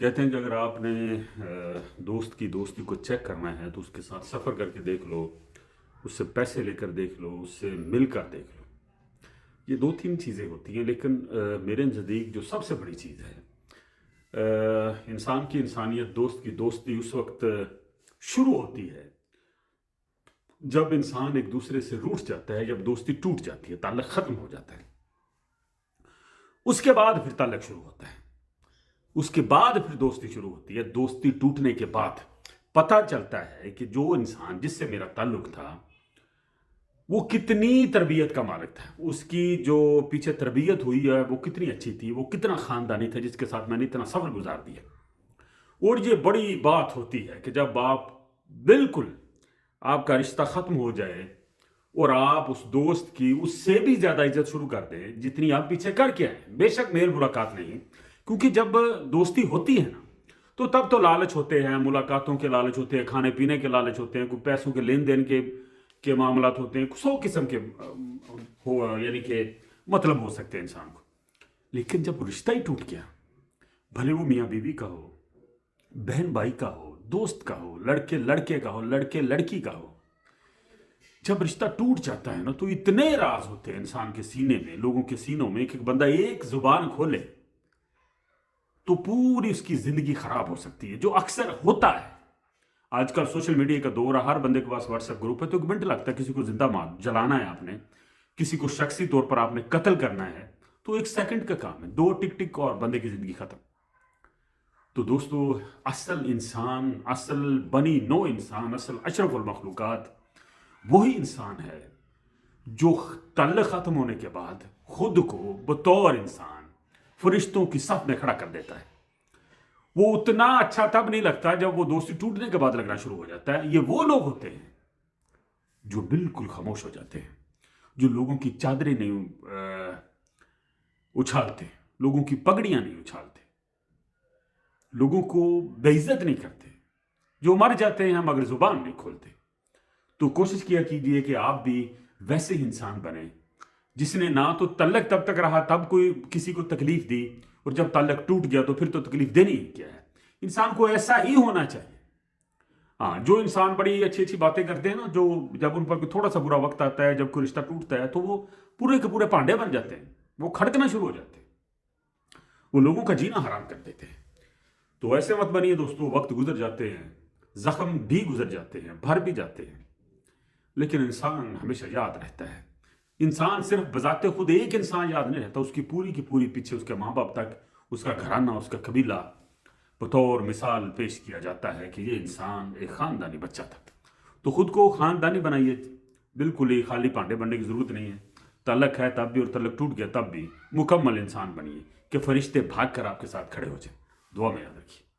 कहते हैं कि अगर आपने दोस्त की दोस्ती को चेक करना है तो उसके साथ सफ़र करके देख लो, उससे पैसे लेकर देख लो, उससे मिलकर देख लो। ये दो तीन चीज़ें होती हैं, लेकिन मेरे नज़दीक जो सबसे बड़ी चीज़ है, इंसान की इंसानियत, दोस्त की दोस्ती उस वक्त शुरू होती है जब इंसान एक दूसरे से रूठ जाता है, जब दोस्ती टूट जाती है, ताल्लुक ख़त्म हो जाता है। उसके बाद फिर ताल्लुक शुरू होता है, उसके बाद फिर दोस्ती शुरू होती है। दोस्ती टूटने के बाद पता चलता है कि जो इंसान जिससे मेरा ताल्लुक था वो कितनी तरबियत का मालिक था, उसकी जो पीछे तरबियत हुई है वो कितनी अच्छी थी, वो कितना ख़ानदानी था जिसके साथ मैंने इतना सफ़र गुजार दिया। और ये बड़ी बात होती है कि जब आप बिल्कुल आपका रिश्ता ख़त्म हो जाए और आप उस दोस्त की उससे भी ज़्यादा इज्जत शुरू कर दें जितनी आप पीछे करके आए। बेशक मेल मुलाकात नहीं, क्योंकि जब दोस्ती होती है ना तो तब तो लालच होते हैं, मुलाकातों के लालच होते हैं, खाने पीने के लालच होते हैं, कोई पैसों के लेन देन के मामलात होते हैं, 100 किस्म के हो यानी कि मतलब हो सकते हैं इंसान को। लेकिन जब रिश्ता ही टूट गया, भले वो मियाँ बीवी का हो, बहन भाई का हो, दोस्त का हो, लड़के लड़के का हो, लड़के लड़की का हो, जब रिश्ता टूट जाता है ना तो इतने राज होते हैं इंसान के सीने में, लोगों के सीनों में, कि बंदा एक जुबान खोले तो पूरी उसकी जिंदगी खराब हो सकती है, जो अक्सर होता है। आजकल सोशल मीडिया का दौर है, हर बंदे के पास व्हाट्सएप ग्रुप है, तो एक मिनट लगता है किसी को जिंदा मार जलाना है आपने, किसी को शख्सी तौर पर आपने कत्ल करना है, तो 1 सेकंड का काम है, 2 टिक टिक और बंदे की जिंदगी खत्म। तो दोस्तों, असल इंसान, असल बनी नो इंसान, असल अशरफुल मखलूकात वही इंसान है जो ताल्लुक खत्म होने के बाद खुद को बतौर इंसान फरिश्तों की सफ में खड़ा कर देता है। वो उतना अच्छा तब नहीं लगता जब वो दोस्ती टूटने के बाद लगना शुरू हो जाता है। ये वो लोग होते हैं जो बिल्कुल खामोश हो जाते हैं, जो लोगों की चादरें नहीं उछालते, लोगों की पगड़ियां नहीं उछालते, लोगों को बेइज्जत नहीं करते, जो मर जाते हैं मगर जुबान नहीं खोलते। तो कोशिश किया कीजिए कि आप भी वैसे ही इंसान बने जिसने ना तो तल्लक तब तक रहा तब कोई किसी को तकलीफ दी, और जब तल्लक टूट गया तो फिर तो तकलीफ देनी ही क्या है। इंसान को ऐसा ही होना चाहिए। हाँ, जो इंसान बड़ी अच्छी अच्छी बातें करते हैं ना, जो जब उन पर कोई थोड़ा सा बुरा वक्त आता है, जब कोई रिश्ता टूटता है, तो वो पूरे के पूरे पांडे बन जाते हैं, वो खड़कना शुरू हो जाते हैं, वो लोगों का जीना हराम कर देते हैं। तो ऐसे मत बनिए दोस्तों। वक्त गुजर जाते हैं, जख्म भी गुजर जाते हैं, भर भी जाते हैं, लेकिन इंसान हमेशा याद रहता है। इंसान सिर्फ बजाते खुद एक इंसान याद नहीं रहता, उसकी पूरी की पूरी पीछे उसके माँ बाप तक, उसका घराना, उसका कबीला बतौर मिसाल पेश किया जाता है कि ये इंसान एक ख़ानदानी बच्चा था। तो खुद को ख़ानदानी बनाइए, बिल्कुल ही खाली पांडे बनने की ज़रूरत नहीं है। तलक है तब भी और तलक टूट गया तब भी मुकम्मल इंसान बनिए कि फरिश्ते भाग कर आपके साथ खड़े हो जाए। दुआ में याद रखिए।